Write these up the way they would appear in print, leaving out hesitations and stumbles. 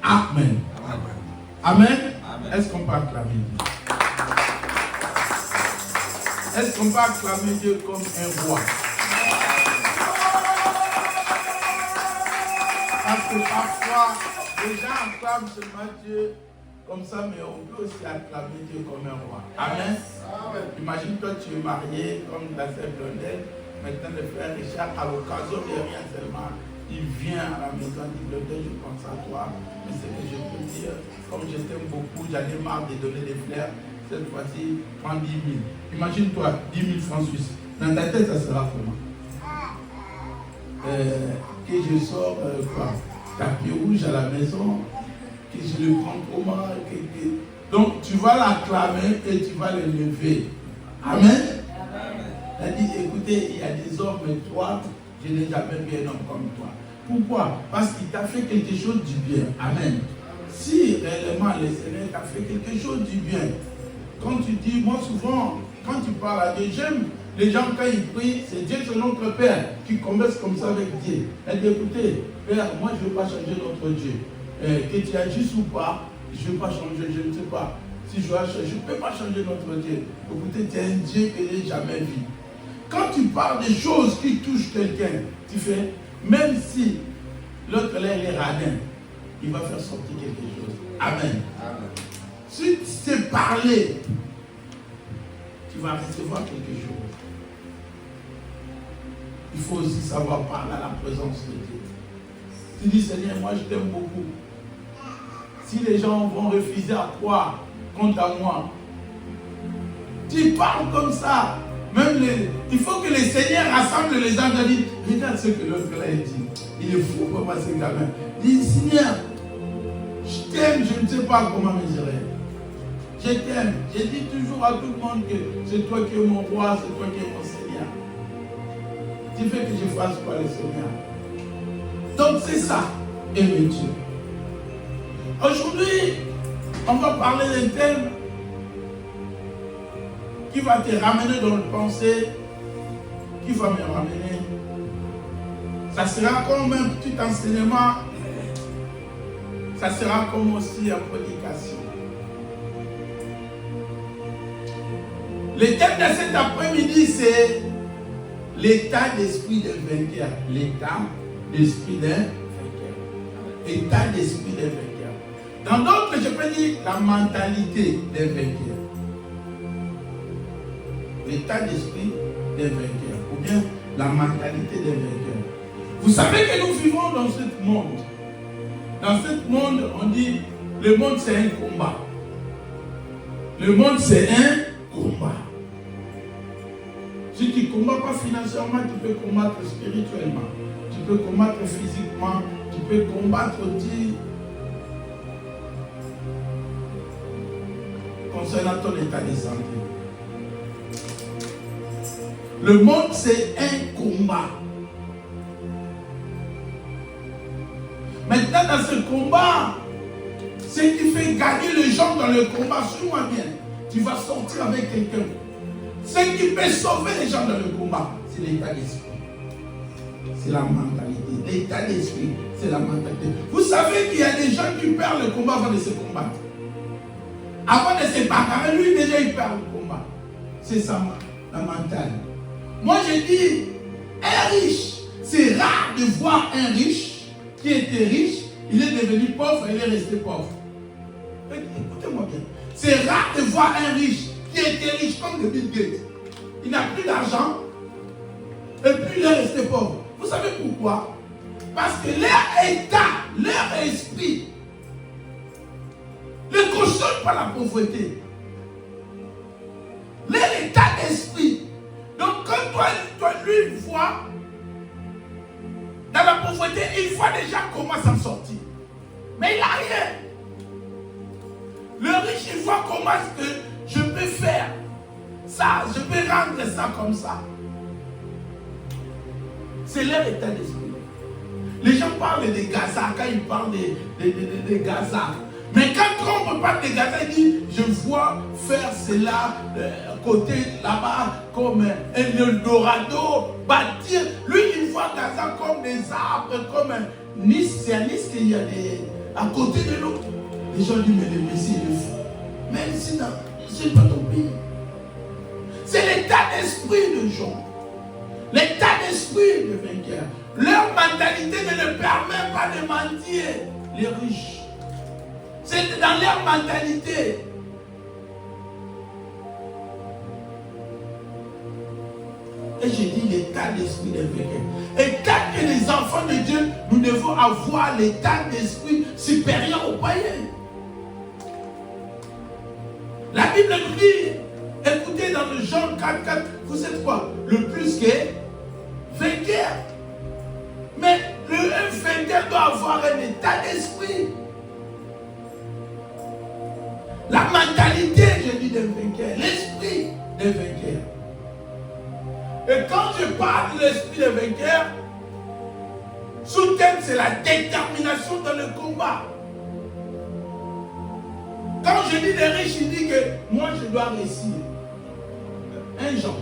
Amen. Amen. Est-ce qu'on peut acclamer Dieu? Est-ce qu'on peut acclamer Dieu comme un roi? Parce que parfois, les gens acclament seulement Dieu comme ça, mais on peut aussi acclamer Dieu comme un roi. Amen. Imagine-toi, tu es marié comme la sœur Blondelle. Maintenant, le frère Richard, à l'occasion de rien seulement, il vient à la maison, il dit Blondelle, je pense à toi. Mais ce que je peux dire, comme je t'aime beaucoup, j'en ai marre de donner des fleurs. Cette fois-ci, prends 10 000. Imagine-toi, 10 000 francs suisses. Dans ta tête, ça sera comment? Que je sors quoi? Tapis rouge à la maison, que je le prends comment? Donc, tu vas l'acclamer et tu vas le lever. Amen. Il a dit, écoutez, il y a des hommes, mais toi, je n'ai jamais vu un homme comme toi. Pourquoi? Parce qu'il t'a fait quelque chose du bien. Amen. Si réellement le Seigneur t'a fait quelque chose du bien, quand tu dis, moi souvent, quand tu parles à Dieu, j'aime les gens quand ils prient, c'est Dieu, c'est notre Père, qui converse comme ça avec Dieu. Elle dit, écoutez, Père, moi je ne veux pas changer notre Dieu. Que tu agisses ou pas, je ne veux pas changer, je ne sais pas. Si je dois changer, je ne peux pas changer notre Dieu. Écoutez, tu es un Dieu que je n'ai jamais vu. Quand tu parles des choses qui touchent quelqu'un, tu fais, même si l'autre là, il est radin, il va faire sortir quelque chose. Amen. Amen. Si tu sais parler, tu vas recevoir quelque chose. Il faut aussi savoir parler à la présence de Dieu. Tu dis, Seigneur, moi je t'aime beaucoup. Si les gens vont refuser à croire contre à moi, tu parles comme ça. Même il faut que les seigneurs rassemblent les gens et disent, regarde ce que l'autre là dit. Il est fou pour moi ce gamin. Il dit, Seigneur, je t'aime, je ne sais pas comment me gérer. Je t'aime. Je dis toujours à tout le monde que c'est toi qui es mon roi, c'est toi qui es mon Seigneur. Tu fais que je fasse quoi le Seigneur? Donc c'est ça, aimer Dieu. Aujourd'hui, on va parler d'un thème qui va te ramener dans le pensée, qui va me ramener. Ça sera comme un petit enseignement, ça sera comme aussi une prédication. Le thème de cet après-midi, c'est l'état d'esprit d'un vainqueur. L'état d'esprit d'un vainqueur. État d'esprit d'un vainqueur. Dans d'autres, je peux dire la mentalité d'un vainqueur. L'état d'esprit d'un vainqueur. Ou bien la mentalité d'un vainqueur. Vous savez que nous vivons dans ce monde. Dans ce monde, on dit, le monde c'est un combat. Le monde c'est un combat. Si tu ne combats pas financièrement, tu peux combattre spirituellement. Tu peux combattre physiquement. Tu peux combattre aussi concernant ton état de santé. Le monde, c'est un combat. Maintenant, dans ce combat, ce qui fait gagner les gens dans le combat, suis-moi bien, tu vas sortir avec quelqu'un. Ce qui peut sauver les gens dans le combat, c'est l'état d'esprit. C'est la mentalité. L'état d'esprit, c'est la mentalité. Vous savez qu'il y a des gens qui perdent le combat avant de se combattre. Avant de se battre, lui déjà il perd le combat. C'est ça, la mentale. Moi je dis, un riche, c'est rare de voir un riche qui était riche, il est devenu pauvre et il est resté pauvre. Écoutez-moi bien. C'est rare de voir un riche qui était riche comme le Bill Gates. Il n'a plus d'argent et puis il est resté pauvre. Vous savez pourquoi? Parce que leur état, leur esprit ne cautionne pas la pauvreté. Leur état d'esprit. Donc quand toi lui vois dans la pauvreté, il voit déjà comment s'en sortir. Mais il n'a rien. Le riche, il voit comment est-ce que je peux faire ça, je peux rendre ça comme ça. C'est leur état d'esprit. Les gens parlent de Gaza, quand ils parlent de Gaza. Mais quand Trump parle de Gaza, il dit, je vois faire cela côté là-bas comme un Eldorado, bâtir. Lui, il voit Gaza comme des arbres, comme Nice. C'est à Nice qu'il y a à côté de l'autre. Les gens disent, mais le Messie est fou. Mais ici, c'est pas ton pays. C'est l'état d'esprit de gens. L'état d'esprit de vainqueurs. Leur mentalité ne leur permet pas de mentir, les riches. C'est dans leur mentalité. Et j'ai dit l'état d'esprit des vainqueurs. Et quand que les enfants de Dieu, nous devons avoir l'état d'esprit supérieur aux païens. La Bible nous dit, écoutez dans le Jean 4, vous savez quoi? Le plus que vainqueur. Mais le vainqueur doit avoir un état d'esprit. La mentalité, je dis, des vainqueurs. L'esprit des vainqueurs. Et quand je parle de l'esprit des vainqueurs, sous-thème, c'est la détermination dans le combat. Quand je dis des riches, il dit que moi je dois réussir. Un Jean.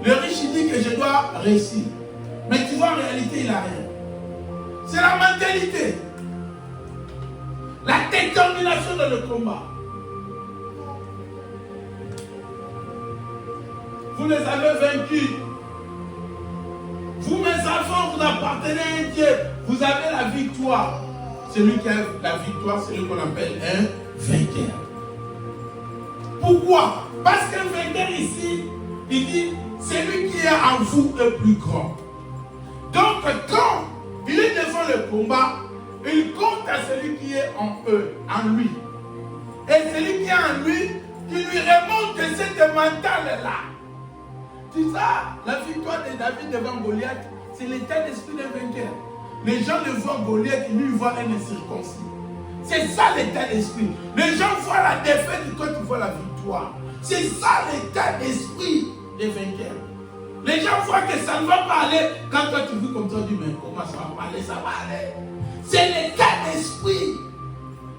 Le riche, il dit que je dois réussir. Mais tu vois, en réalité, il n'a rien. C'est la mentalité. La détermination dans le combat. Vous les avez vaincus. Vous, mes enfants, vous appartenez à un Dieu. Vous avez la victoire. Celui qui a la victoire, c'est celui qu'on appelle un vainqueur. Pourquoi? Parce qu'un vainqueur ici, il dit, celui qui est en vous est plus grand. Donc, quand il est devant le combat, il compte à celui qui est en eux, en lui. Et celui qui est en lui, qui lui remonte cette mentale-là. Tu sais, la victoire de David devant Goliath, c'est l'état d'esprit d'un vainqueur. Les gens le voient Goliath, ils lui voient un incirconcis. C'est ça l'état d'esprit. Les gens voient la défaite et toi tu vois la victoire. C'est ça l'état d'esprit des vainqueurs. Les gens voient que ça ne va pas aller. Quand toi tu vis comme ça, tu dis, mais comment ça va pas aller? Ça va aller. C'est l'état d'esprit.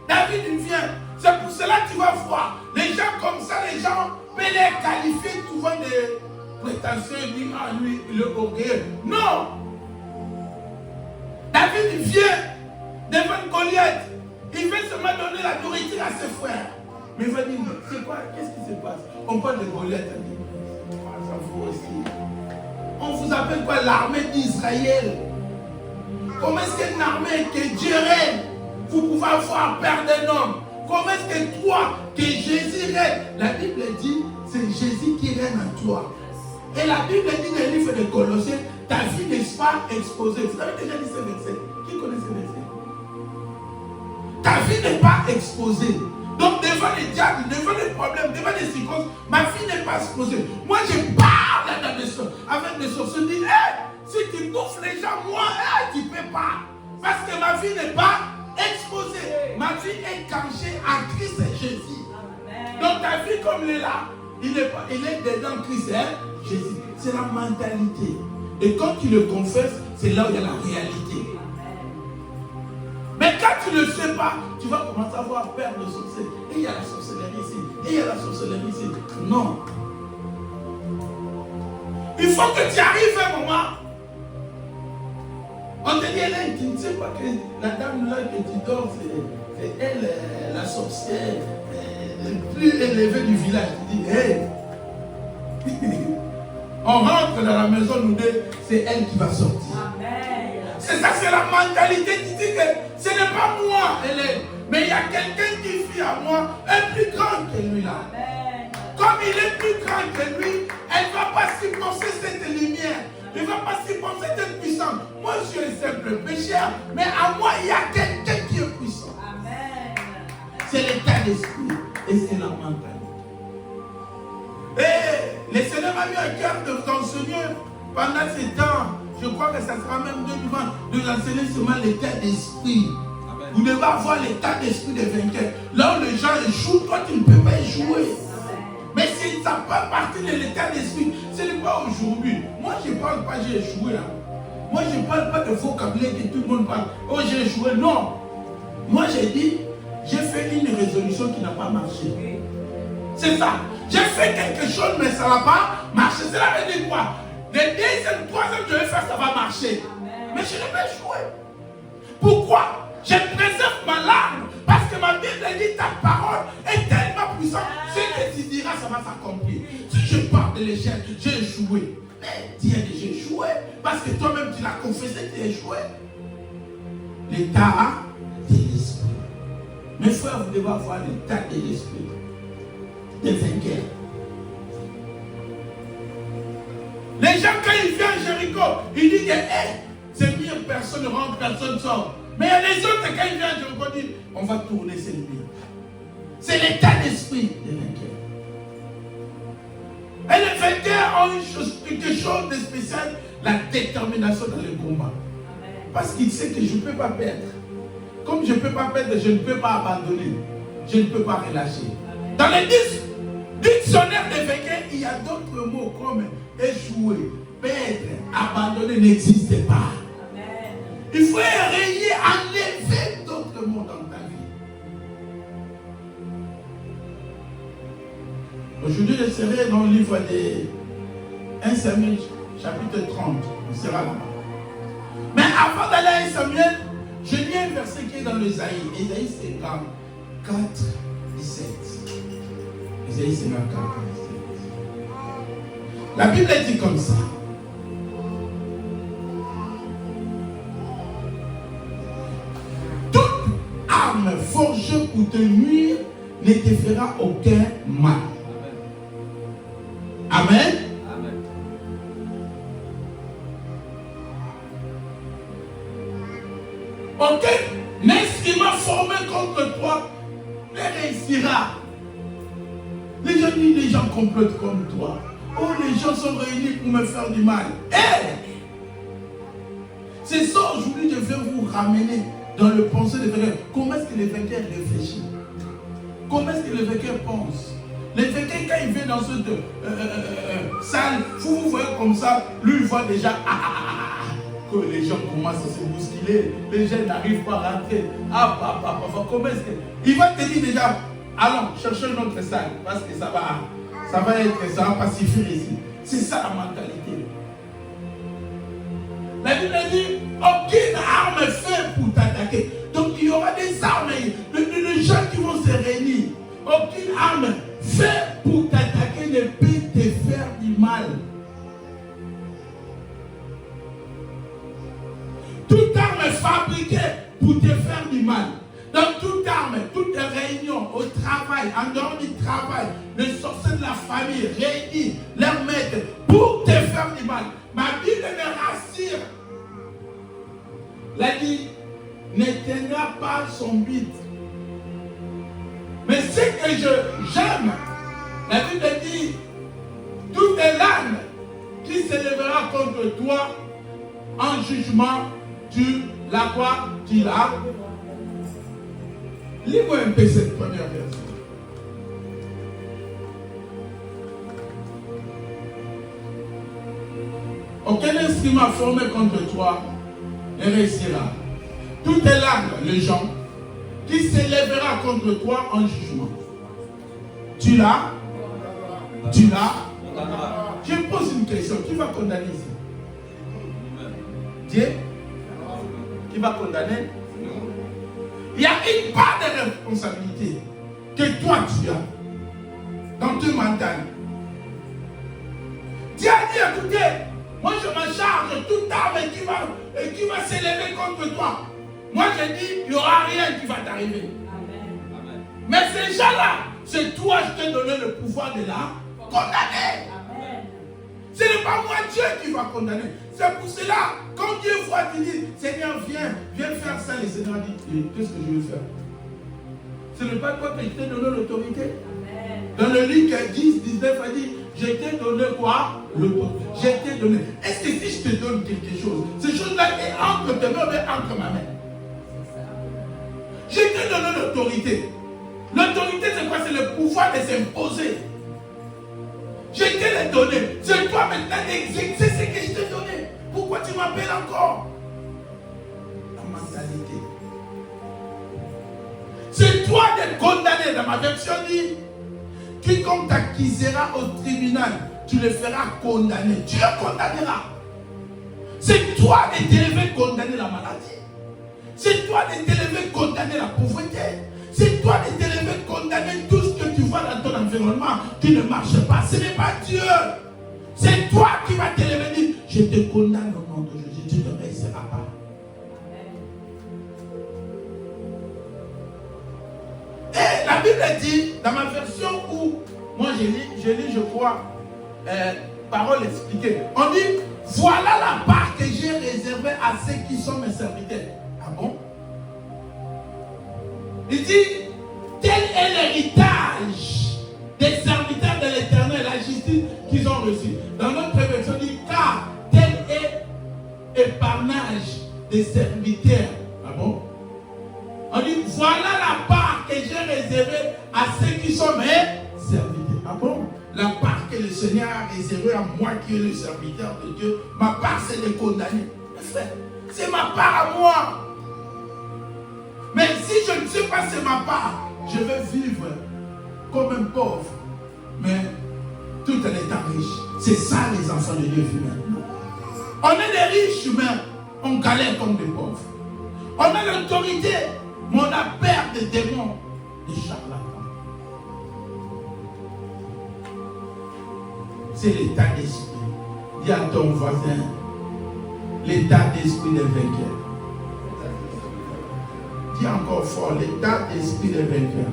David il vient. C'est pour cela que tu vas voir. Les gens comme ça, les gens peuvent les qualifier souvent de prétentieux, dit ah lui, il est orgueilleux. Non! David il vient devant Goliath. Il veut seulement donner la nourriture à ses frères. Mais il va dire, c'est quoi? Qu'est-ce qui se passe? On parle de Goliath. Ça vaut aussi. On vous appelle quoi? L'armée d'Israël. Comment est-ce qu'une armée que Dieu règne, vous pouvez avoir peur d'un homme? Comment est-ce que toi, que Jésus règne? La Bible dit, c'est Jésus qui règne en toi. Et la Bible dit dans le livre de Colossiens, ta vie n'est pas exposée. Vous avez déjà dit ce verset? Qui connaît ce verset? Ta vie n'est pas exposée. Donc devant les diables, devant les problèmes, devant les circonstances, ma vie n'est pas exposée. Moi je parle avec des sorciers. Je dis, hey, si tu bouffes les gens, moi, hey, tu ne peux pas. Parce que ma vie n'est pas exposée. Ma vie est cachée en Christ et Jésus. Donc ta vie comme il est là, il est dedans Christ et Jésus. C'est la mentalité. Et quand tu le confesses, c'est là où il y a la réalité. Mais quand tu ne le sais pas, tu vas commencer à avoir peur de sorcier. Et il y a la sorcellerie ici. Et il y a la sorcellerie ici. Non. Il faut que tu arrives à un moment. On te dit, Hélène, tu ne sais pas que la dame là que tu dors, c'est elle, la sorcière, le plus élevée du village. Tu dis, hey. On rentre dans la maison, nous deux, c'est elle qui va sortir. Amen. C'est ça, c'est la mentalité qui dit que ce n'est pas moi, Hélène, mais il y a quelqu'un qui vit à moi, un plus grand que lui là. Amen. Comme il est plus grand que lui, elle ne va pas supporter cette lumière. Elle ne va pas supporter cette puissance. Moi, je suis un simple pécheur, mais à moi, il y a quelqu'un qui est puissant. Amen. C'est l'état d'esprit et c'est la mentalité. Et le Seigneur m'a mis à cœur de vous enseigner pendant ces temps. Je crois que ça sera même de nous enseigner seulement l'état d'esprit. Amen. Vous devez avoir l'état d'esprit des vainqueurs. Là où les gens échouent, toi tu ne peux pas échouer. Amen. Mais si ça fait partie de l'état d'esprit, ce n'est pas aujourd'hui. Moi je ne parle pas j'ai échoué là. Moi je ne parle pas de vocabulaire que tout le monde parle. Oh j'ai échoué, non. Moi j'ai dit, j'ai fait une résolution qui n'a pas marché. C'est ça. J'ai fait quelque chose mais ça ne va pas marcher. Cela veut dire quoi? Le deuxième, troisième, je vais faire, ça va marcher. Amen. Mais je n'ai pas échoué. Pourquoi? Je préserve ma l'échec, j'ai échoué. Mais tu as déjà échoué. Parce que toi-même, tu l'as confessé que tu as échoué. L'état de l'esprit. Mes frères, vous devez avoir l'état de l'esprit. Des vainqueurs. Les gens, quand ils viennent à Jéricho, ils disent que c'est bien, personne ne rentre, personne ne sort. Mais les autres, quand ils viennent à Jéricho, ils disent on va tourner cette mur. C'est l'état d'esprit des vainqueurs. Et les vainqueurs ont quelque chose de spécial, la détermination dans le combat. Parce qu'ils savent que je ne peux pas perdre. Comme je ne peux pas perdre, je ne peux pas abandonner. Je ne peux pas relâcher. Dans les dictionnaires des vainqueurs, il y a d'autres mots comme échouer, perdre, abandonner n'existe pas. Amen. Il faut rayer, enlever d'autres mots dans ta vie. Aujourd'hui, je serai dans le livre de 1 Samuel, chapitre 30. On sera là-bas. Mais avant d'aller à 1 Samuel, je lis un verset qui est dans l'Ésaïe. Ésaïe 54, 17. Ésaïe 54, 17. La Bible dit comme ça. Toute arme forgée pour te nuire ne te fera aucun mal. Amen. Amen. Aucun instrument formé contre toi ne réussira. Les gens disent, les gens complotent comme toi. Oh, les gens sont réunis pour me faire du mal. C'est ça aujourd'hui, je vais vous ramener dans le pensée des vainqueurs. Comment est-ce que les vainqueurs réfléchissent? Comment est-ce que les vainqueurs pensent? Les vainqueurs, quand ils viennent dans cette salle, vous voyez comme ça, lui il voit déjà que les gens commencent à se bousculer, les gens n'arrivent pas à rentrer. Comment est-ce que. Il va te dire déjà, allons, chercher une autre salle, parce que ça va pacifier ici. C'est ça la mentalité. La Bible dit, aucune arme faite pour t'attaquer. Donc il y aura des armes, des gens qui vont se réunir. Aucune arme faite pour t'attaquer ne peut te faire du mal. Toute arme fabriquée pour te faire du mal. Donc toute arme, toute réunion au travail, en dehors du travail, les sorciers de la famille réunis, leur maître, pour te faire du mal. Ma Bible me rassure. Elle dit, n'éteindra pas son but. Mais ce que j'aime, la Bible dit, toute langue qui s'élèvera contre toi en jugement, tu la quoi? Tu la. Lis-moi un peu cette première version. Aucun instrument formé contre toi ne réussira. Toute langue, les gens, qui s'élèvera contre toi en jugement. Tu l'as. Je pose une question. Qui va condamner ici? Dieu? Qui va condamner? Il y a une part de responsabilité que toi tu as dans ton mental. Dieu a dit, écoutez, moi je me charge toute arme qui va s'élever contre toi. Moi je dis, il n'y aura rien qui va t'arriver. Amen. Mais ces gens-là, c'est toi, je t'ai donné le pouvoir de la condamner. Amen. Ce n'est pas moi Dieu qui va condamner. C'est pour cela, quand Dieu voit, tu dis, Seigneur, viens faire ça. Le Seigneur dit, qu'est-ce que je vais faire? Ce n'est pas toi que je t'ai donné l'autorité. Amen. Dans le livre 10, 19, il dit, je t'ai donné quoi? L'autorité. Je t'ai donné. Est-ce que si je te donne quelque chose, ces choses-là est entre tes mains, mais entre ma main? Je t'ai donné l'autorité. L'autorité, c'est quoi? C'est le pouvoir de s'imposer. Je t'ai donné. C'est toi maintenant d'exécuter ce que je t'ai donné. Pourquoi tu m'appelles encore? La mentalité. C'est toi de condamner. Dans ma version dit, quiconque t'accusera au tribunal, tu le feras condamner. Tu le condamneras. C'est toi de t'élever condamner la maladie. C'est toi de t'élever condamner la pauvreté. C'est toi de t'élever condamner tout ce que tu vois dans ton environnement qui ne marche pas. Ce n'est pas Dieu. C'est toi qui vas te lever et dire, je te condamne au nom de Jésus, tu ne réussiras pas. Et la Bible dit, dans ma version où moi je lis, je crois, parole expliquée, on dit, voilà la part que j'ai réservée à ceux qui sont mes serviteurs. Ah bon? Il dit, tel est l'héritage des serviteurs de l'Éternel, la justice qu'ils ont reçue. Dans notre version, il dit, car tel est l'épargnage des serviteurs. Ah bon? On dit, voilà la part que j'ai réservée à ceux qui sont mes serviteurs. Ah bon? La part que le Seigneur a réservée à moi qui est le serviteur de Dieu, ma part c'est de condamner. C'est ma part à moi. Mais si je ne sais pas c'est ma part, je vais vivre comme un pauvre, mais tout en étant riche. C'est ça les enfants de Dieu humains. On est des riches humains, on galère comme des pauvres. On a l'autorité, mais on a peur des démons, des charlatans. C'est l'état d'esprit. Dis à ton voisin, l'état d'esprit des vainqueurs. Dis encore fort, l'état d'esprit des vainqueurs.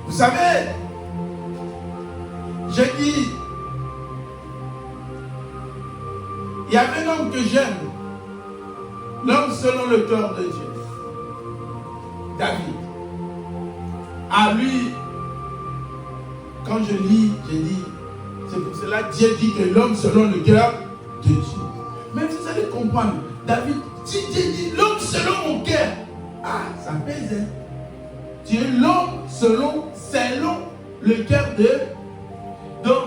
Vous savez, je dis, il y avait un homme que j'aime, l'homme selon le cœur de Dieu, David. À lui, quand je lis, je dis, c'est pour cela que Dieu dit que l'homme selon le cœur de Dieu. Mais vous allez comprendre, David, si Dieu dit l'homme selon mon cœur, ah, ça pèse, hein. Tu es l'homme selon le cœur de. Donc,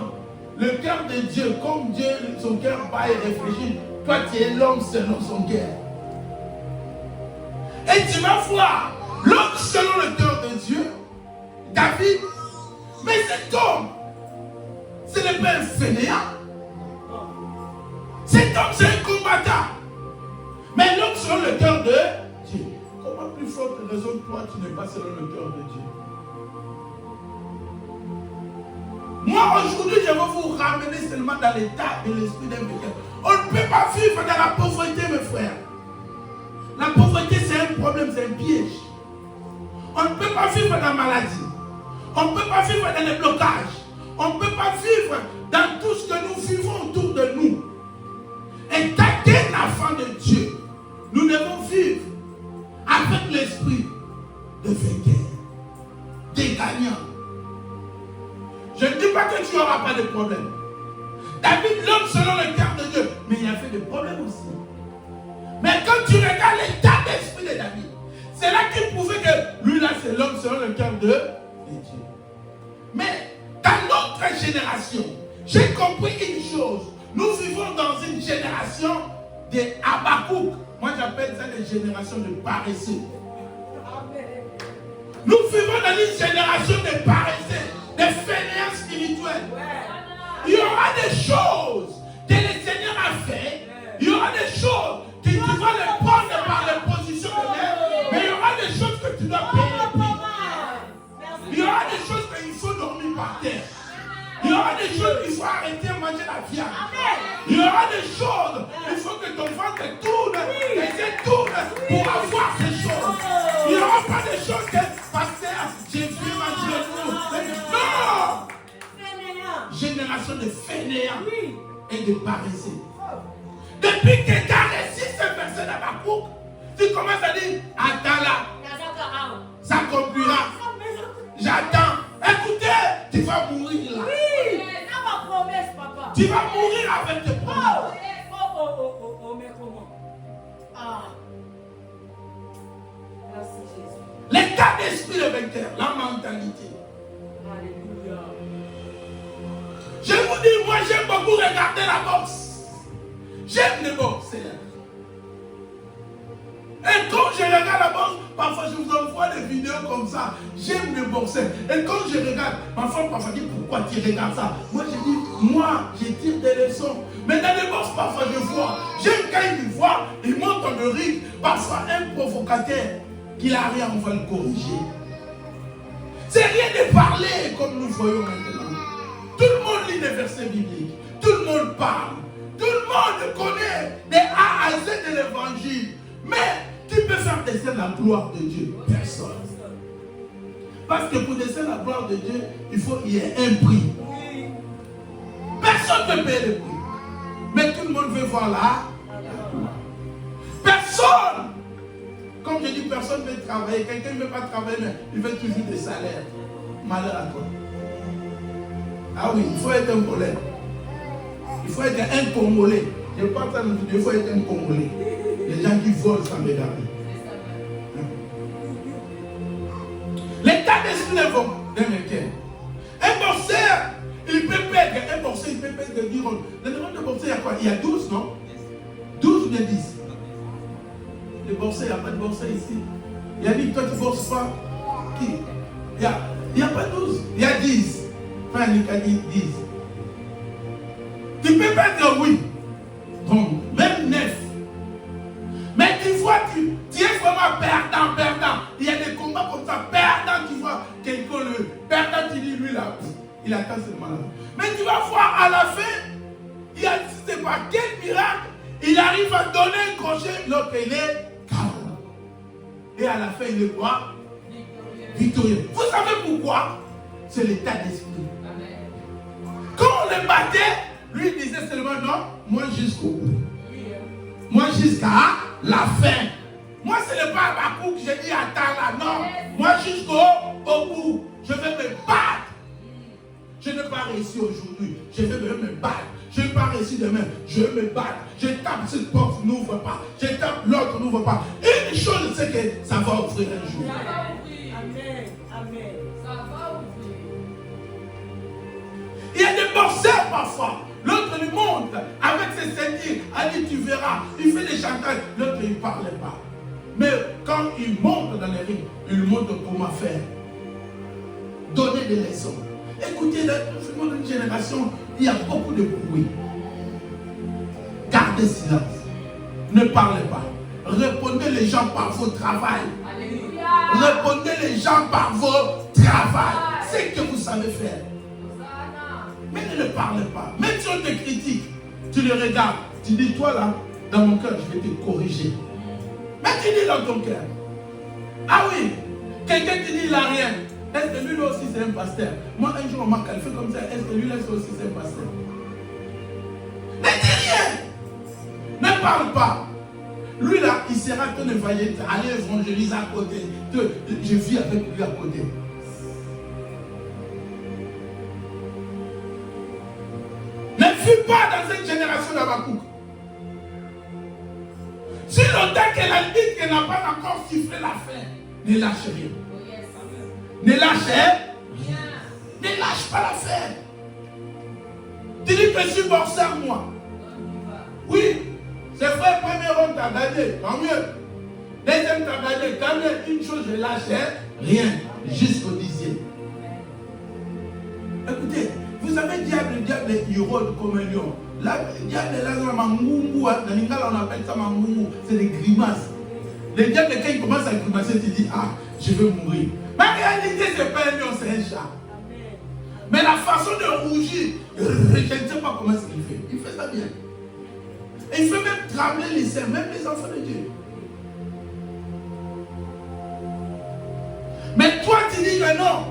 le cœur de Dieu, comme Dieu, son cœur va y réfléchir. Toi, tu es l'homme selon son cœur. Et tu vas voir l'homme selon le cœur de Dieu, David. Mais cet homme, ce n'est pas un fainéant. Cet homme, c'est un combattant. Mais l'homme selon le cœur de Dieu. Comment plus forte raison toi, tu n'es pas selon le cœur de Dieu? Moi, aujourd'hui, je vais vous ramener seulement dans l'état de l'esprit d'un vainqueur. On ne peut pas vivre dans la pauvreté, mes frères. La pauvreté, c'est un problème, c'est un piège. On ne peut pas vivre dans la maladie. On ne peut pas vivre dans les blocages. On ne peut pas vivre dans tout ce que nous vivons autour de nous. Et tant qu'un enfant de Dieu, nous devons vivre avec l'esprit de vainqueur, des gagnants. Je ne dis pas que tu n'auras pas de problème. David, l'homme selon le cœur de Dieu, mais il a fait des problèmes aussi. Mais quand tu regardes l'état d'esprit de David, c'est là qu'il prouvait que lui là c'est l'homme selon le cœur de Dieu. Mais dans notre génération, j'ai compris une chose. Nous vivons dans une génération de Habakkuk. Moi j'appelle ça des générations de paresseux. Nous vivons dans une génération de paresseux, de fainéants spirituels. Il y aura des choses que le Seigneur a fait. Il y aura des choses que tu vas les prendre par les positions de l'air. Mais il y aura des choses que tu dois payer. Il y aura des choses qu'il faut dormir par terre. Il y aura des choses qu'il faut arrêter de manger la viande. Il y aura des choses, il faut que ton ventre tourne, tes yeux tournent pour avoir ces choses. Il n'y aura pas des choses que, pasteur, j'ai vu manger nous. Non! Génération de fainéants et de paresseux. Depuis que tu as réussi ce verset d'Habakkuk, tu commences à dire, attends là, ça accomplira. J'attends. Écoutez, tu vas mourir là. Oui, c'est ma promesse, papa. Tu vas mourir avec tes promesses. Mais comment? Ah. Merci Jésus. L'état d'esprit de vainqueur, la mentalité. Alléluia. Je vous dis, moi j'aime beaucoup regarder la boxe. J'aime les boxeurs. Et quand je regarde la boxe, parfois je vous envoie des vidéos comme ça. J'aime les boxeurs. Et quand je regarde, ma femme parfois dit pourquoi tu regardes ça. Moi je dis, moi je tire des leçons. Mais dans les boxes, parfois je vois. J'aime quand il voit, il monte dans le ring. Parfois un provocateur qui n'a rien, on va le corriger. C'est rien de parler comme nous voyons maintenant. Tout le monde lit des versets bibliques. Tout le monde parle. Tout le monde connaît des A à Z de l'évangile. Mais qui peut faire descendre la gloire de Dieu? Personne. Parce que pour descendre la gloire de Dieu, il faut qu'il y ait un prix. Personne ne peut payer le prix. Mais tout le monde veut voir la gloire. Personne. Comme je dis, personne ne veut travailler. Quelqu'un ne veut pas travailler, mais il veut toujours des salaires. Malheur à toi. Ah oui, il faut être un collègue. Il faut être un Congolais. Je parle ça, il faut être un Congolais. Les gens qui volent sans regarder. L'état d'esprit est bon d'un lequel. Un boxeur, il peut perdre. Un boxeur, il peut perdre 10 ronds. Le nombre de boxeurs, il y a quoi? Il y a 12, non? 12 ou bien 10? Les boxeurs, il n'y a pas de boxeur ici. Il y a dit, toi tu ne boxes pas. Qui? Il n'y a pas 12, il y a 10. Enfin, il a dit 10. Tu peux perdre, oui. Donc, même 9. Mais tu vois, tu es vraiment perdant. Il y a des combats comme ça, perdant, tu vois, quelqu'un le perdant, tu dis, lui là, il attend seulement là. Mais tu vas voir à la fin, il y a, je ne sais pas quel miracle, il arrive à donner un crochet, l'autre il est calme. Et à la fin, il est quoi? Victorieux. Vous savez pourquoi? C'est l'état d'esprit. Quand on le battait, lui il disait seulement non, moi jusqu'au bout. Moi jusqu'à la fin. Moi ce n'est pas à coup que j'ai dit attends là, non. Moi jusqu'au bout. Je vais me battre. Je n'ai pas réussi aujourd'hui. Je vais me battre. Je n'ai pas réussi demain. Je vais me battre. Je tape cette porte, n'ouvre pas. Je tape l'autre, n'ouvre pas. Une chose c'est que ça va ouvrir un jour. Amen. Amen. Ça va ouvrir. Il y a des boxeurs parfois. L'autre lui montre avec ses ceintures. A dit tu verras. Il fait des chantages. L'autre il ne parle pas. Mais quand il monte dans les rings, il montre comment faire. Donner des leçons. Écoutez, dans une génération, il y a beaucoup de bruit. Gardez silence. Ne parlez pas. Répondez les gens par vos travail. Alléluia. Répondez les gens par vos travail. C'est ce que vous savez faire. Mais ne parlez pas. Même si on te critique, tu le regardes. Tu dis, toi là, dans mon cœur, je vais te corriger. Mais tu dis dans ton cœur. Ah oui, quelqu'un te dit, il n'a rien. Est-ce que lui aussi c'est un pasteur? Moi, un jour, on m'a qualifié comme ça. Est-ce que lui aussi c'est un pasteur? Ne dis rien. Ne parle pas. Lui là, il sera ton évangéliste. Allez évangéliser à côté. Je vis avec lui à côté. Ne fuis pas dans cette génération d'Habakkuk. Si longtemps qu'elle a dit qu'elle n'a pas encore sifflé la fin, ne lâche rien. Ne lâche rien. Ne lâche pas l'affaire. Tu dis que je suis boxeur, moi. Oui, c'est vrai, premier rond, t'as gagné, tant mieux. Deuxième, t'as gagné, tant mieux. Une chose, je lâche rien, jusqu'au 10e. Écoutez, vous savez, le diable, il rôde comme un lion. Là, le diable, là, dans l'ingala, on appelle ça mangoumou. C'est des grimaces. Le diable, quand il commence à grimacer, tu dis, ah, je veux mourir. Mais en réalité, ce n'est pas un lion, c'est un chat. Mais la façon de rougir, je ne sais pas comment est-ce qu'il fait. Il fait ça bien. Et il fait même trembler les saints, même les enfants de Dieu. Mais toi, tu dis que non.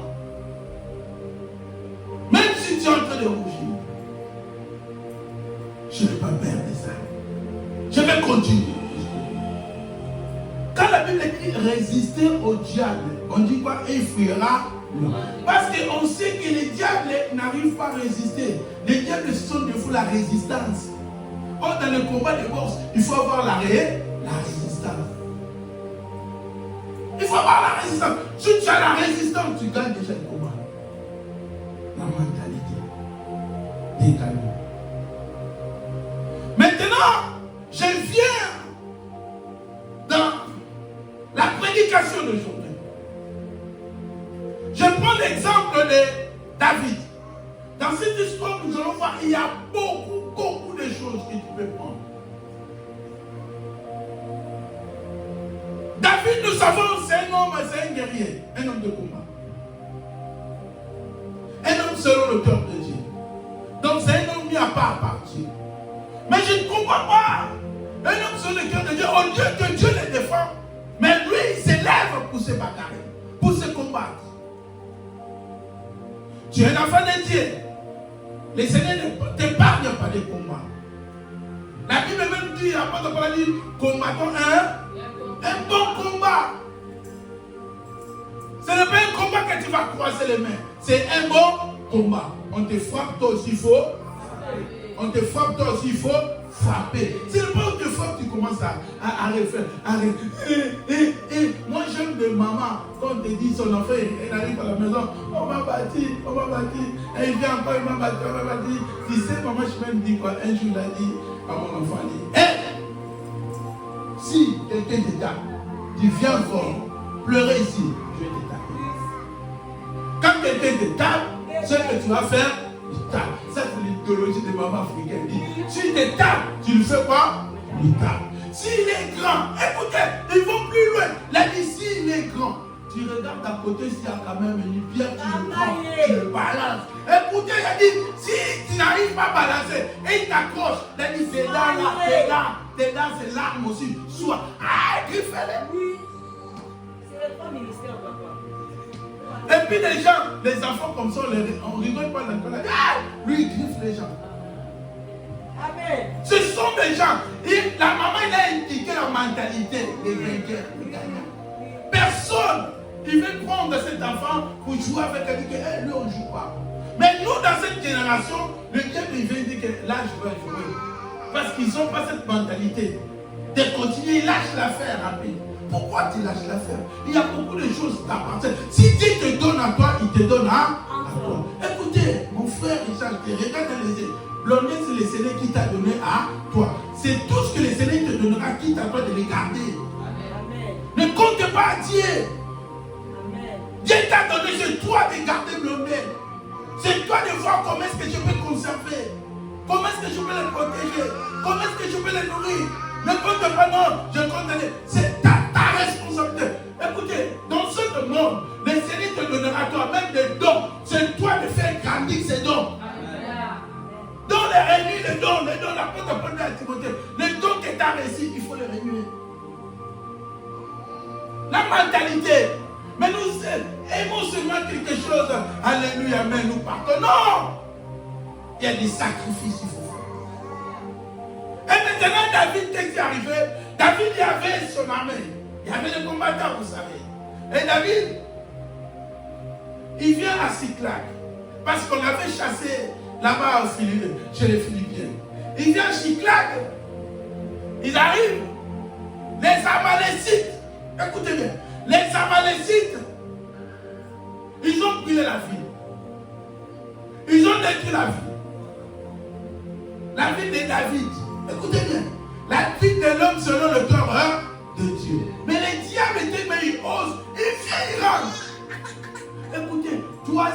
Même si tu es en train de rougir, je ne vais pas perdre ça. Je vais continuer. Quand la Bible dit résister au diable, on dit quoi? Il fuira. Parce qu'on sait que les diables n'arrivent pas à résister. Les diables sont de fou la résistance. Or, dans le combat de boxe, il faut avoir la résistance. Il faut avoir la résistance. Si tu as la résistance, tu gagnes déjà le combat. La mentalité. Décalée. Maintenant, je viens dans la prédication d'aujourd'hui. Je prends l'exemple de David. Dans cette histoire, nous allons voir, il y a beaucoup de choses que tu peux prendre. David, nous savons, c'est un homme, c'est un guerrier, un homme de combat. selon le cœur de Dieu. Donc c'est un homme mis à part par Dieu. Mais je ne comprends pas. Un homme selon le cœur de Dieu, au lieu que Dieu le défend, mais lui, il s'élève pour se bagarrer, pour se combattre. Tu es un enfant de Dieu. Les Seigneur ne t'épargne pas des combats. La Bible même dit, l'apôtre Paul dit, combattons un bon combat. Ce n'est pas un combat que tu vas croiser les mains. C'est un bon combat. On te frappe, toi aussi il faut. On te frappe, toi aussi il faut frapper. C'est le moment où tu frappes, tu commences à refaire. Moi j'aime de maman, quand on te dit son enfant, elle arrive à la maison, on m'a battu. Et il vient encore, il m'a battu. Tu sais, maman, je même dit quoi? Un jour, il a dit à mon enfant, il dit, si quelqu'un te tape, tu viens encore pleurer ici, je vais te taper. Quand quelqu'un te tape, ce que tu vas faire, il tape. Ça, c'est l'idéologie de maman africaine. Si tu tapes, tu le fais quoi? Il tape. S'il est grand, écoutez, ils vont plus loin. Là, ici, il est grand. Tu regardes à côté s'il y a quand même une pierre, tu le prends, tu le balances. Écoutez, il a dit, si tu n'arrives pas à balancer et il t'accroche, il a dit, c'est là, tes dents, c'est l'arme aussi. Soit, griffez-les. Oui. C'est pas ministère, papa. Et puis les gens, les enfants comme ça, on rigole pas dans le lui il griffe les gens. Amen. Ce sont des gens. Et la maman il a indiqué la mentalité des vainqueurs, des gagnants. Personne il veut prendre cet enfant pour jouer avec elle, dit que lui on ne joue pas. Mais nous dans cette génération, le diable il vient dire que là je vais jouer. Parce qu'ils n'ont pas cette mentalité de continuer, ils lâchent l'affaire rapide. Pourquoi tu lâches l'affaire? Il y a beaucoup de choses qui t'appartiennent. Si Dieu te donne à toi, il te donne à toi. Écoutez, mon frère Richard, regarde les yeux. Blondé, c'est le Seigneur qui t'a donné à toi. C'est tout ce que le Seigneur te donnera, quitte à toi de les garder. Amen. Ne compte pas à Dieu. Amen. Dieu t'a donné, c'est toi de garder Blondé. C'est toi de voir comment est-ce que je peux conserver. Comment est-ce que je peux les protéger. Comment est-ce que je peux les nourrir. Ne compte pas, non, je compte les. C'est ta responsabilité. Écoutez, dans ce monde, le Seigneur te donnera toi-même des dons. C'est toi de faire grandir ces dons. Dans les réunir, les dons, l'apôtre Paul à Timothée, les dons que tu as reçus, il faut les réunir. La mentalité. Mais nous aimons seulement quelque chose. Alléluia, mais nous partons. Non! Il y a des sacrifices qu'il faut faire. Et maintenant, David, qu'est-ce qui est arrivé? David, il y avait son armée. Il y avait des combattants, vous savez. Et David, il vient à Siklag. Parce qu'on avait chassé là-bas chez les Philippiens. Il vient à Siklag. Ils arrivent. Les Amalécites. Écoutez bien. Les Amalécites. Ils ont brûlé la ville. Ils ont détruit la ville. La ville de David. Écoutez bien. La ville de l'homme selon le cœur de Dieu. Mais les diables étaient, mais ils osent. Ils viennent, ils rentrent. Écoutez, toi,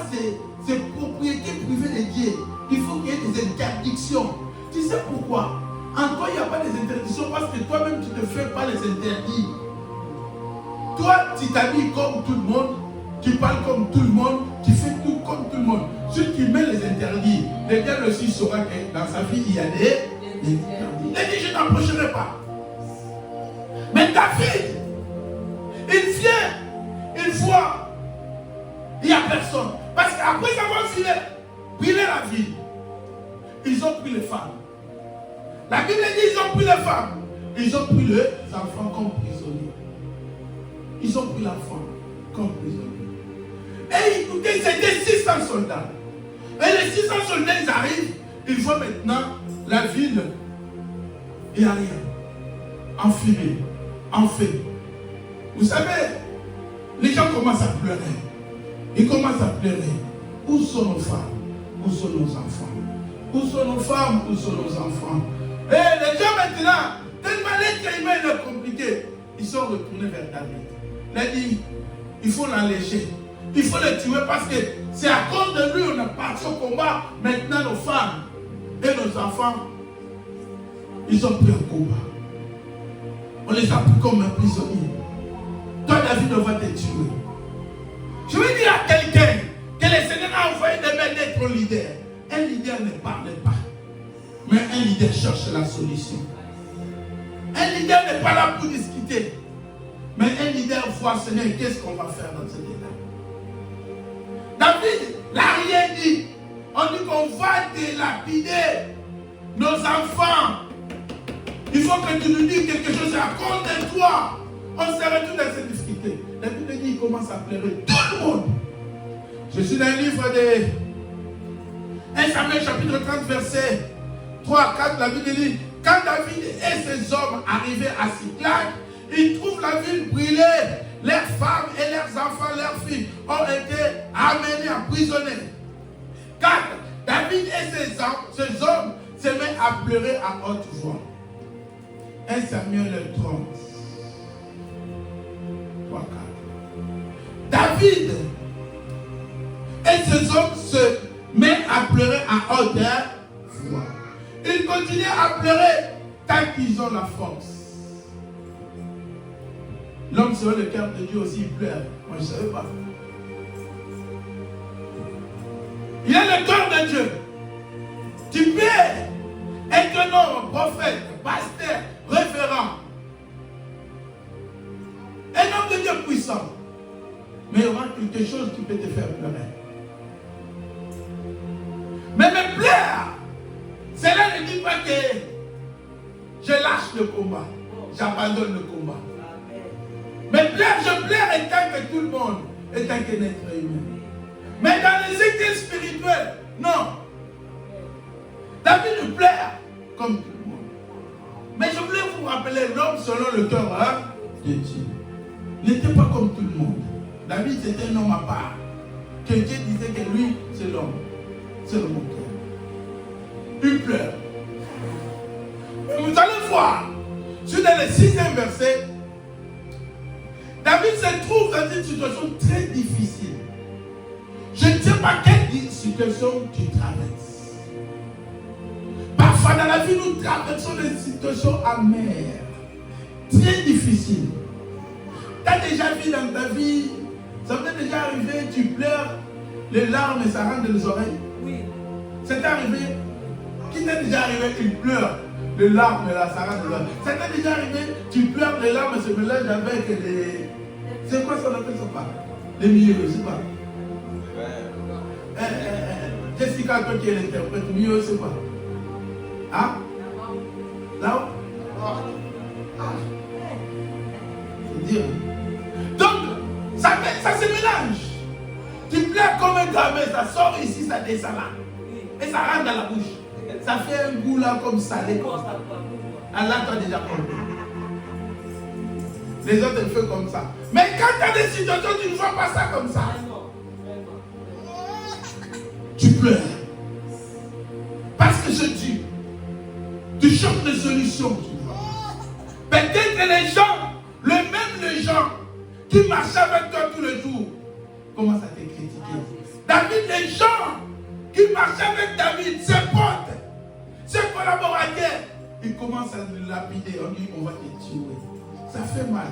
c'est propriété privée de Dieu. Il faut qu'il y ait des interdictions. Tu sais pourquoi? En toi, il n'y a pas des interdictions parce que toi-même, tu ne fais pas les interdits. Toi, tu t'habilles comme tout le monde, tu parles comme tout le monde, tu fais tout comme tout le monde. Celui qui met les interdits, le diable aussi saura que dans sa vie, il y a des interdits. Il dit, je n'approcherai pas. Mais David, il vient, une fois, il n'y a personne. Parce qu'après avoir brûlé la ville, ils ont pris les femmes. La Bible dit ils ont pris les femmes. Ils ont pris les enfants comme prisonniers. Ils ont pris l'enfant comme prisonnier. Et écoutez, c'était 600 soldats. Et les 600 soldats, ils arrivent. Ils voient maintenant la ville. Il n'y a rien. En fumée, en feu. Vous savez, les gens commencent à pleurer. Ils commencent à pleurer. Où sont nos femmes? Où sont nos enfants? Où sont nos femmes? Où sont nos enfants? Et les gens maintenant, tellement l'être humain est compliqué, ils sont retournés vers David. Il a dit, il faut l'alléger. Il faut le tuer parce que c'est à cause de lui on est parti au combat. Maintenant nos femmes et nos enfants, ils ont pris un combat. On les a pris comme un prisonnier. Toi David, on va te tuer. Je veux dire à quelqu'un que le Seigneur a envoyé des bêtes d'être Un leader ne parle pas, mais un leader cherche la solution. Un leader n'est pas là pour discuter, mais un leader voit, Seigneur, qu'est-ce qu'on va faire dans ce état. David n'a rien dit. On dit qu'on va délapider nos enfants. Il faut que tu nous dises quelque chose à cause de toi. On se retrouve dans cette difficulté. David dit, il commence à pleurer tout le monde. Je suis dans le livre de 1 Samuel chapitre 30 verset 3, 4. La Bible dit, quand David et ses hommes arrivaient à Siklag, ils trouvent la ville brûlée. Leurs femmes et leurs enfants, leurs filles ont été amenés emprisonnés. 4. David et ses hommes se mettent à pleurer à haute voix. 1 Samuel 30. 3, 4. David et ses hommes se mettent à pleurer à haute voix. Ils continuent à pleurer tant qu'ils ont la force. L'homme selon le cœur de Dieu aussi, il pleure. Moi, je ne savais pas. Il y a le cœur de Dieu. Tu peux être un homme, prophète, pasteur, référent. Un homme de Dieu puissant. Mais il y aura quelque chose qui peut te faire pleurer. Mais me plaire, cela ne dit pas que je lâche le combat. J'abandonne le combat. Mais plaire, je plaire étant que tout le monde, étant qu'un être humain. Mais dans les états spirituels, non. David nous plaire comme tout le monde. Mais je voulais vous rappeler l'homme selon le cœur de Dieu. Il n'était pas comme tout le monde. David c'était un homme à part. Que Dieu disait que lui, c'est l'homme. C'est le bon cœur. Il pleure. Mais vous allez voir, sur le 6e verset, David se trouve dans une situation très difficile. Je ne sais pas quelle situation tu traverses. Parfois dans la vie, nous traversons des situations amères, très difficiles. Tu as déjà vu dans ta vie, ça t'est déjà arrivé, tu pleures, les larmes ça rentre dans les oreilles. Oui. C'est arrivé. Qui t'est déjà arrivé, il pleure, les larmes là, ça rentre dans les oreilles. Ça t'est déjà arrivé, tu pleures, les larmes se mélangent avec les... C'est quoi ça, on appelle ça pas? Les milieux, c'est quoi? Jessica, toi qui es l'interprète, milieu, c'est quoi? Hein? Là-haut? C'est dire. Donc, ça se mélange. Tu pleures comme un gamin, ça sort ici, ça descend là. Et ça rentre dans la bouche. Ça fait un goût là comme salé. Ah là, tu as déjà compris. Les autres le font comme ça. Mais quand tu as des situations, tu ne vois pas ça comme ça. Tu pleures. Parce que je dis, tu cherches des solutions. Peut-être que les gens, les gens qui marchaient avec toi tous les jours, commencent à te critiquer. David, les gens qui marchaient avec David, ses potes, ses collaborateurs, ils commencent à le lapider. On dit, on va te tuer. Ça fait mal.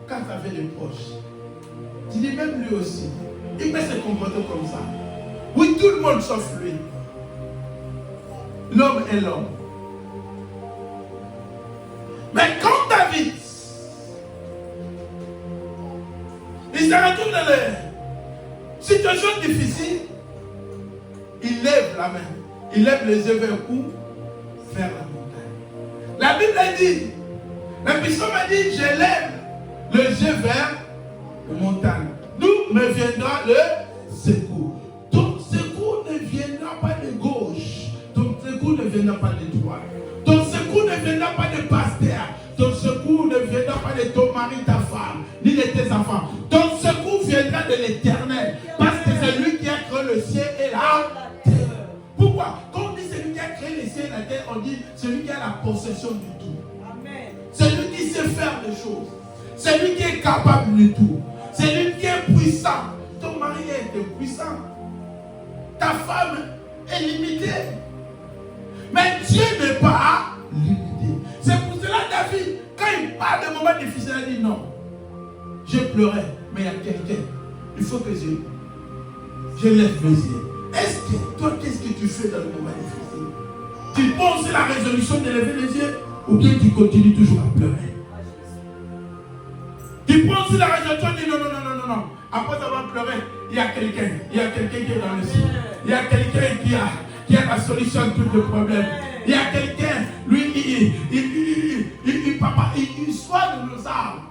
Quand tu avais des proches, tu dis même lui aussi, il peut se comporter comme ça. Oui, tout le monde sauf lui. L'homme est l'homme. Mais quand David, il se retrouve dans les situations difficiles, il lève la main, il lève les yeux vers où? Vers la montagne. La Bible dit, le psaume dit, je lève les yeux vers la montagne. D'où me viendra le secours. Ton secours ne viendra pas de gauche. Ton secours ne viendra pas de droite. Ton secours ne viendra pas de pasteur. Ton secours ne viendra pas de ton mari, ta femme, ni de tes enfants. Ton secours viendra de l'Éternel. Parce que c'est lui qui a créé le ciel et la terre. Pourquoi? Quand on dit celui qui a créé le ciel et la terre, on dit celui qui a la possession du tout. C'est lui qui sait faire des choses. C'est lui qui est capable de tout. C'est lui qui est puissant. Ton mari est puissant. Ta femme est limitée. Mais Dieu n'est pas limité. C'est pour cela David, quand il parle de moments difficiles, il dit non. Je pleurais, mais il y a quelqu'un. Il faut que je lève mes yeux. Toi, qu'est-ce que tu fais dans le moment difficile? Tu penses la résolution de lever les yeux ou bien tu continues toujours à pleurer? Tu penses la résolution de dire non. Après avoir pleuré, il y a quelqu'un qui est dans le ciel. Il y a quelqu'un qui a la solution à tous les problèmes. Il y a quelqu'un, lui, papa, il soigne nos âmes.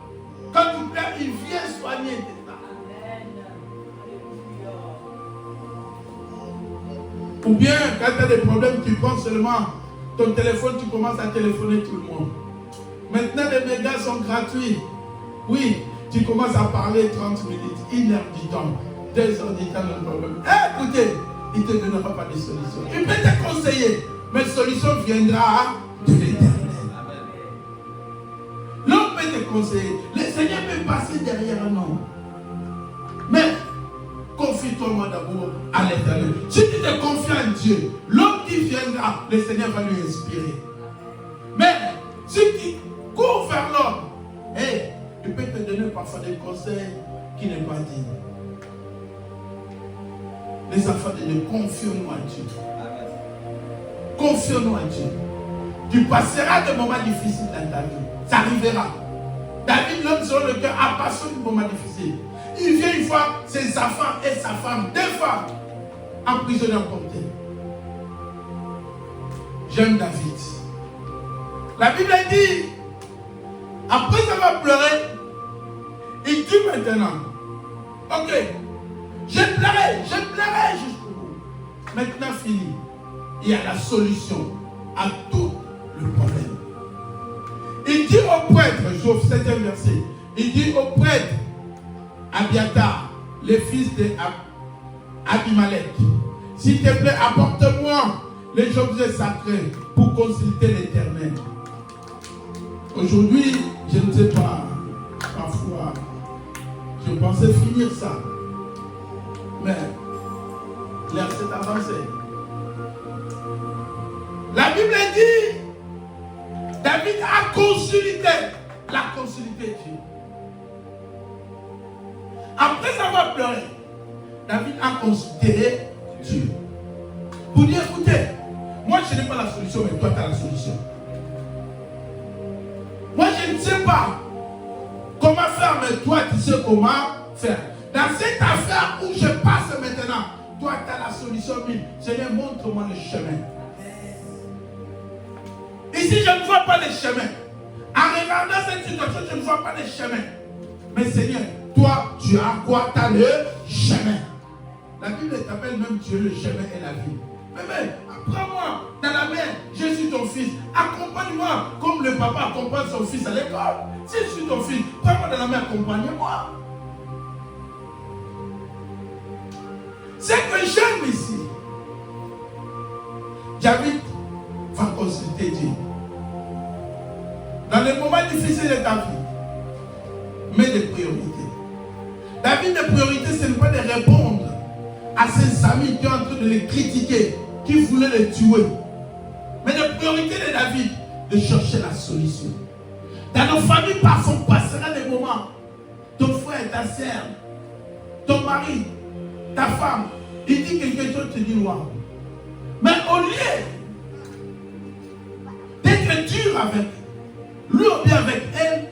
Quand tu pleures, il vient soigner tes âmes. Ou bien, quand tu as des problèmes, tu prends seulement ton téléphone, tu commences à téléphoner tout le monde. Maintenant, les médias sont gratuits. Oui, tu commences à parler 30 minutes, 1 heure du temps, 2 heures du temps, le problème. Écoutez, il ne te donnera pas de solution. Il peut te conseiller, mais la solution viendra de l'Éternel. L'homme peut te conseiller. Le Seigneur peut passer derrière un homme. Mais confie-toi d'abord à l'Éternel. Si tu te confies en Dieu, l'homme qui viendra, le Seigneur va lui inspirer. Mais si tu cours vers l'homme, il peut te donner parfois des conseils qui n'est pas dignes. Les enfants de Dieu, confions-nous à Dieu. Confions-nous à Dieu. Tu passeras des moments difficiles dans ta vie. Ça arrivera. David, l'homme sur le cœur, a passé des moments difficiles. Il vient une fois, ses enfants et sa femme, 2 fois, emprisonnés à portée. J'aime David. La Bible dit, après avoir pleuré, il dit maintenant, ok, j'ai pleuré jusqu'au bout. Maintenant fini. Il y a la solution à tout le problème. Il dit au prêtre, Job 7e verset, il dit au prêtre Abiatar, le fils d'Abimelech, s'il te plaît, apporte-moi les objets sacrés pour consulter l'Éternel. Aujourd'hui, je ne sais pas, parfois, je pensais finir ça. Mais l'heure s'est avancée. La Bible dit, David a consulté Dieu. Après avoir pleuré, David a consulté Dieu. Pour dire, écoutez, moi je n'ai pas la solution, mais toi tu as la solution. Moi je ne sais pas comment faire, mais toi tu sais comment faire. Dans cette affaire où je passe maintenant, toi tu as la solution. Seigneur, montre-moi le chemin. Ici, je ne vois pas le chemin. En regardant cette situation, je ne vois pas le chemin. Mais Seigneur, toi, tu as quoi? Tu as le chemin. La Bible t'appelle même Dieu le chemin et la vie. Mais prends-moi dans la main, je suis ton fils. Accompagne-moi comme le papa accompagne son fils à l'école. Si je suis ton fils, prends-moi dans la main, accompagne-moi. C'est que j'aime ici. David va consulter Dieu. Dans les moments difficiles de ta vie, mets des priorités. David, les priorités, ce n'est pas de répondre à ses amis qui sont en train de les critiquer, qui voulaient les tuer. Mais la priorité de David, de chercher la solution. Dans nos familles, parfois, on passera des moments. Ton frère, ta soeur, ton mari, ta femme, il dit quelque chose, tu dis waouh. Mais au lieu d'être dur avec lui ou bien avec elle,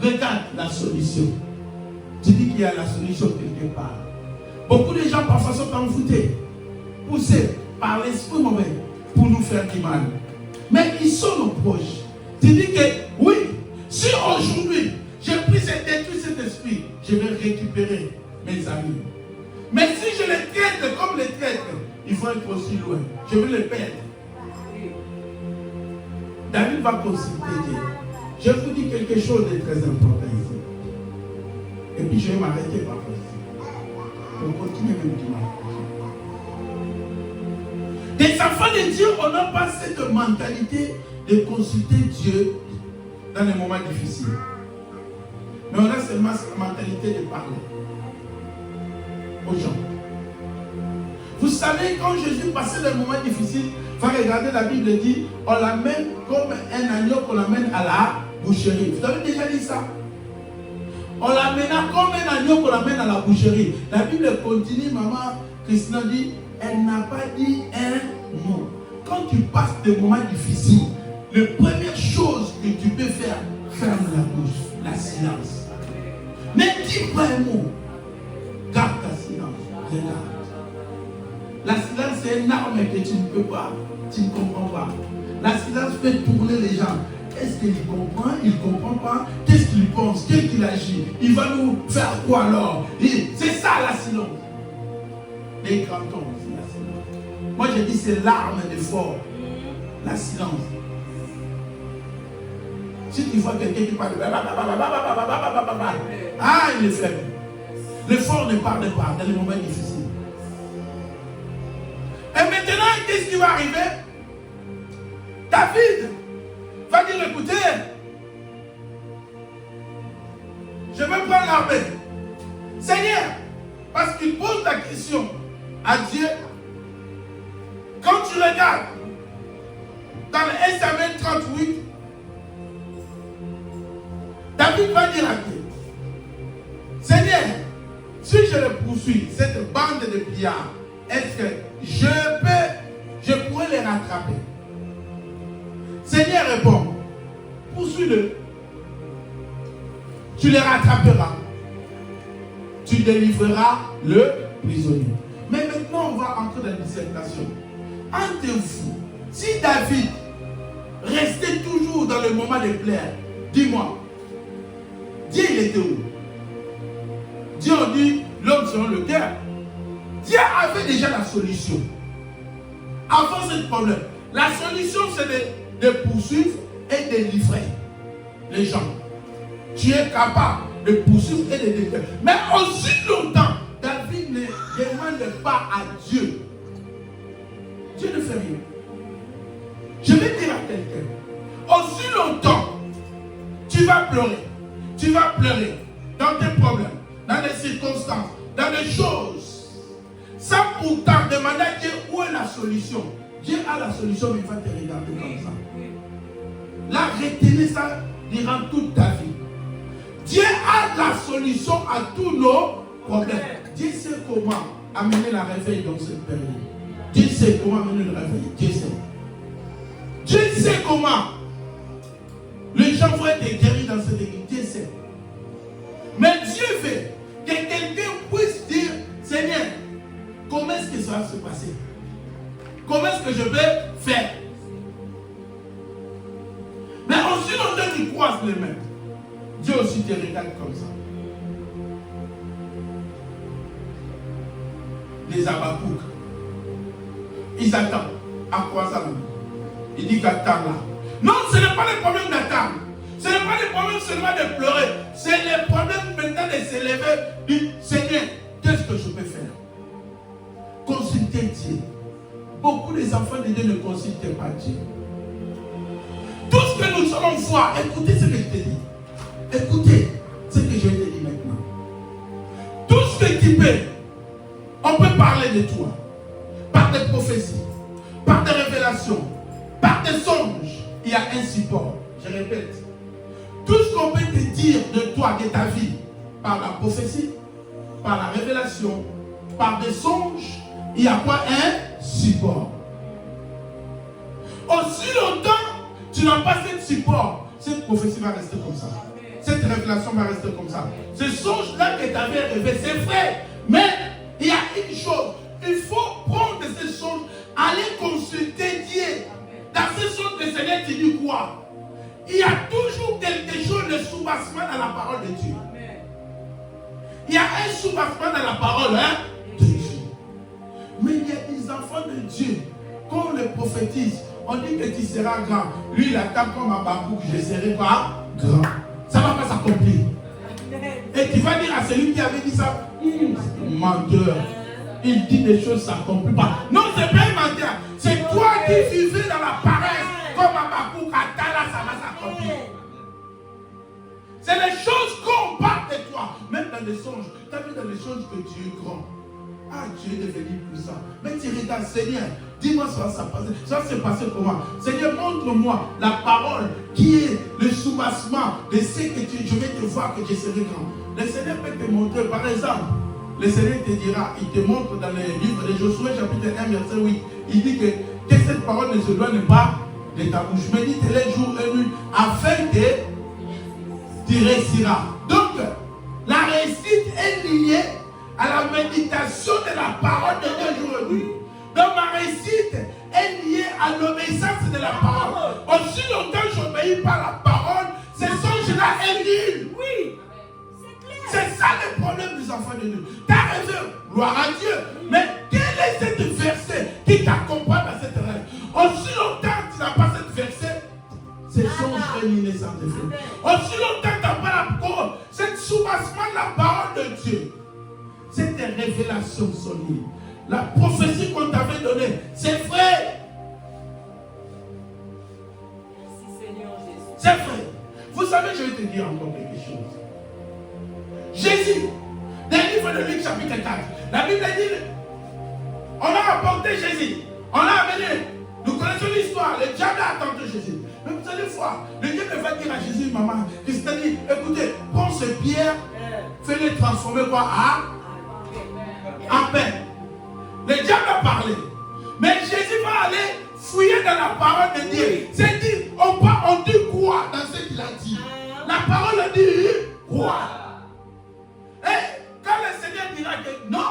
regarde la solution. Tu dis qu'il y a la solution quelque part. Beaucoup de gens parfois sont envoûtés, poussés par l'esprit mauvais pour nous faire du mal. Mais ils sont nos proches. Tu dis que oui, si aujourd'hui j'ai pris détruit cet esprit, je vais récupérer mes amis. Mais si je les traite comme les traite, ils vont être aussi loin. Je vais les perdre. David va consulter Dieu. Je vous dis quelque chose de très important ici. Et puis je vais m'arrêter par ici. On continue même dimanche. Des enfants de Dieu, on n'a pas cette mentalité de consulter Dieu dans les moments difficiles. Mais on a seulement cette mentalité de parler aux gens. Vous savez, quand Jésus passait des moments difficiles, il faut regarder la Bible dit, on l'amène comme un agneau qu'on l'amène à la boucherie. Vous avez déjà dit ça? On l'amène comme un agneau qu'on l'amène à la boucherie. La Bible continue, maman Christina dit, Elle n'a pas dit un mot. Quand tu passes des moments difficiles, la première chose que tu peux faire, ferme la bouche, la silence. Ne dis pas un mot. Garde ta silence. Regarde. La silence, c'est une arme que tu ne peux pas, tu ne comprends pas. La silence fait tourner les gens. Est-ce qu'il comprend? Il ne comprend pas. Qu'est-ce qu'il pense? Qu'est-ce qu'il agit? Il va nous faire quoi alors? C'est ça la silence. Les grands hommes, c'est la silence. Moi, je dis c'est l'arme des forts. La silence. Si tu vois quelqu'un qui parle, ah, il est faible. Le fort ne parle pas dans les moments difficiles. Et maintenant, qu'est-ce qui va arriver? David va dire, écoutez, je vais prendre l'armée. Seigneur, parce qu'il pose la question à Dieu. Quand tu regardes dans le 1 Samuel 38, David va dire à Dieu, Seigneur, si je le poursuis, cette bande de pillards, est-ce que je pourrais les rattraper? Seigneur répond, poursuis-le. Tu les rattraperas. Tu délivreras le prisonnier. Mais maintenant, on va entrer dans la dissertation. Entre vous, si David restait toujours dans le moment de plaire, dis-moi, Dieu il était où? Dieu a dit, l'homme selon le cœur. Dieu avait déjà la solution. Avant ce problème, la solution c'est de poursuivre et de livrer les gens. Tu es capable de poursuivre et de livrer. Mais aussi longtemps, David ne demande pas à Dieu. Dieu ne fait rien. Je vais dire à quelqu'un, aussi longtemps, tu vas pleurer. Tu vas pleurer dans tes problèmes, dans les circonstances, dans les choses. Sans pourtant demander à Dieu où est la solution. Dieu a la solution, mais il va te regarder comme ça. Là, retenez ça durant toute ta vie. Dieu a la solution à tous nos problèmes. Dieu sait comment amener la réveil dans cette période. Dieu sait comment amener le réveil. Dieu sait. Dieu sait comment les gens vont être guéris dans cette église. Dieu sait. Mais Dieu veut que quelqu'un puisse dire, Seigneur, comment est-ce que ça va se passer? Comment est-ce que je vais faire? Mais aussi longtemps tu croises les mains, Dieu aussi te regarde comme ça. Les Habakkuk, ils attendent à croiser la main. Il dit qu'attends là. Non, ce n'est pas le problème d'attendre. Ce n'est pas le problème seulement de pleurer. C'est le problème maintenant de s'élever. Du Seigneur, qu'est-ce que je peux faire? Consultez Dieu. Beaucoup des enfants de Dieu ne consultent pas Dieu. Tout ce que nous allons voir, écoutez ce que je te dis. Écoutez ce que je te dis maintenant. Tout ce que tu peux, on peut parler de toi. Par des prophéties, par des révélations, par des songes. Il y a un support. Je répète. Tout ce qu'on peut te dire de toi, de ta vie, par la prophétie, par la révélation, par des songes, il y a quoi? Un support. Aussi longtemps tu n'as pas ce support, cette prophétie va rester comme ça. Cette révélation va rester comme ça. Ce songe-là que tu avais rêvé, c'est vrai. Mais il y a une chose, il faut prendre ces songes, aller consulter Dieu. Dans ces songes de Seigneur, tu dis quoi? Il y a toujours quelque chose de soubassement dans la parole de Dieu. Il y a un soubassement dans la parole de Dieu. Mais il y a des enfants de Dieu, quand on les prophétise, on dit que tu seras grand. Lui, il attend comme un babou que je serai pas grand. Ça ne va pas s'accomplir. Et tu vas dire à celui qui avait dit ça, menteur. Il dit des choses, ça ne s'accomplit pas. Non, ce n'est pas un menteur. C'est toi qui vivais dans la paresse. Comme un babou, là, ça va s'accomplir. C'est les choses qu'on parle de toi. Même dans les songes. Tu as vu dans les songes que Dieu est grand. Ah, Dieu est devenu puissant. Mais tu regardes, Seigneur, dis-moi ça va se passer. Ça va se passer comment? Seigneur, montre-moi la parole qui est le soubassement de ce que je vais te voir que je serai grand. Le Seigneur peut te montrer, par exemple, le Seigneur te dira, il te montre dans le livre de Josué, chapitre 1, verset 8, il dit que cette parole ne se donne pas de ta bouche. Médite les jours et nuits, afin que tu réussiras. Donc, la réussite est liée à la méditation de la parole de Dieu jour et nuit. Donc, ma réussite est liée à l'obéissance de la parole. Aussi longtemps que j'obéis pas la parole, ce songe-là est nul. Oui. C'est ça le problème des enfants de Dieu. Tu as raison, gloire à Dieu. Mais quel est cet verset qui t'accompagne dans cette rêve? Aussi longtemps que tu n'as pas cette verset, c'est songe est nul et sans effet. Aussi longtemps que tu n'as pas la parole, cette soubassement de la parole de Dieu, cette révélation solide. La prophétie qu'on t'avait donnée, c'est vrai. Merci Seigneur Jésus. C'est vrai. Vous savez, je vais te dire encore quelque chose. Jésus, dans le livre de Luc chapitre 4, la Bible dit, on a apporté Jésus, on l'a amené. Nous connaissons l'histoire, le diable a tenté Jésus. Mais vous allez voir, le diable va dire à Jésus, maman, c'est-à-dire, écoutez, prends ce pierre, fais-le transformer quoi en pain. Le diable a parlé. Mais Jésus va aller fouiller dans la parole de Dieu. C'est dit, on dit quoi dans ce qu'il a dit? La parole dit quoi? Et quand le Seigneur dira que non,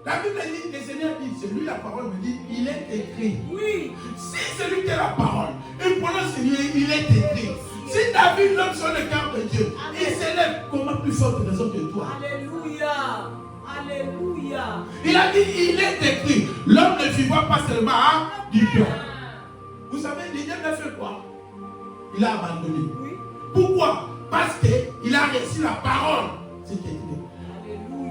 la Bible dit, le Seigneur dit, c'est lui la parole me dit, il est écrit. Oui. Si c'est lui qui est la parole, il prononce il est écrit. Si David l'homme sur le cœur de Dieu, il s'élève comment plus forte raison que toi. Alléluia. Alléluia. Il a dit, il est écrit, l'homme ne vivra pas seulement du pain. Vous savez, l'idée a fait quoi? Il a abandonné. Oui. Pourquoi? Parce qu'il a reçu la parole. C'est écrit.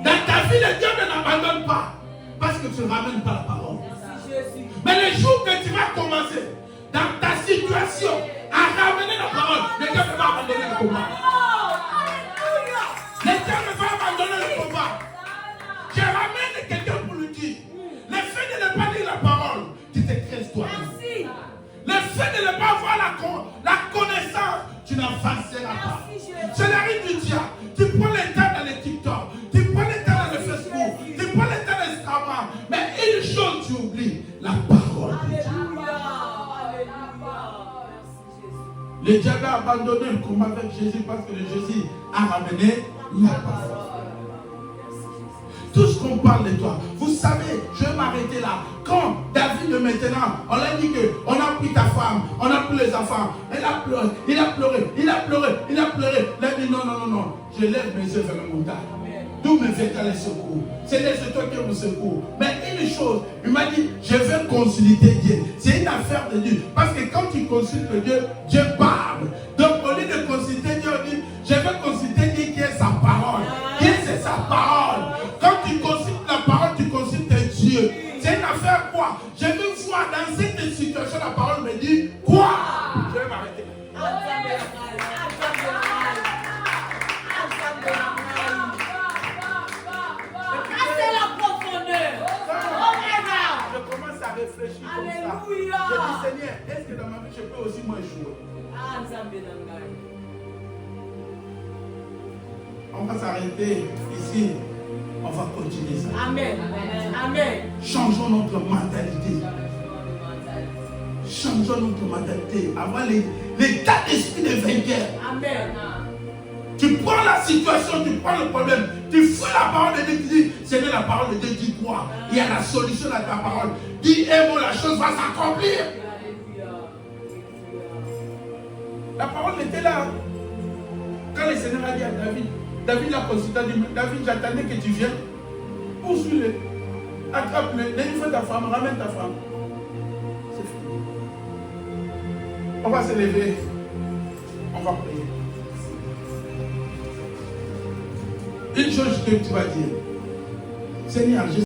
Dans ta vie, le diable n'abandonne pas. Parce que tu ne ramènes pas la parole. Merci Jésus. Mais le jour que tu vas commencer, dans ta situation, à ramener la parole, le diable va abandonner le combat. Alléluia. Le diable va abandonner le combat. Je ramène quelqu'un pour lui dire. Le fait de ne pas lire la parole, tu t'écrèses toi-même. Merci. Le fait de ne pas avoir la connaissance, tu n'avanceras pas. C'est la rue du diable. Tu prends le temps dans les TikTok, tu prends le temps dans le Facebook, tu prends le temps dans Instagram. Mais une chose tu oublies, la parole de Dieu. Alléluia. Alléluia. Merci Jésus. Le diable a abandonné le combat avec Jésus parce que Jésus a ramené la parole. Tout ce qu'on parle de toi, vous savez, je vais m'arrêter là. Quand David maintenant, on a dit qu'on a pris ta femme, on a pris les enfants, il a pleuré, il a pleuré, il a pleuré, il a pleuré. Il a dit non, non, non, non, je lève mes yeux vers le montagne. D'où me viendra le secours? C'est toi qui me secours. Mais une chose, il m'a dit, je vais consulter Dieu. C'est une affaire de Dieu. Parce que quand tu consultes Dieu, Dieu parle. Donc au lieu de consulter Dieu, on dit, je vais consulter Dieu qui est sa parole. Dieu c'est sa parole. Quand tu consultes la parole, tu consultes Dieu. C'est une affaire quoi? Je veux voir dans cette situation, la parole me dit quoi? Je vais m'arrêter. C'est la profondeur. Je commence à réfléchir comme ça. Alléluia. Je dis Seigneur, est-ce que dans ma vie je peux aussi moi échouer? On va s'arrêter ici. On va continuer ça. Amen. Amen. Changeons notre mentalité. Changeons notre mentalité. Avoir l'état d'esprit de vainqueur. Amen. Tu prends la situation, tu prends le problème, tu fais la parole de Dieu, tu dis, Seigneur, la parole de Dieu dit quoi? Il y a la solution à ta parole. Dis un mot, la chose va s'accomplir. La parole était là. Quand le Seigneur a dit à David, David l'a consulté, a dit, David, j'attendais que tu viennes. Poursuis-le. Attrape-le. Délivre ta femme, ramène ta femme. C'est fini. On va se lever. On va prier. Une chose que tu vas dire. Seigneur,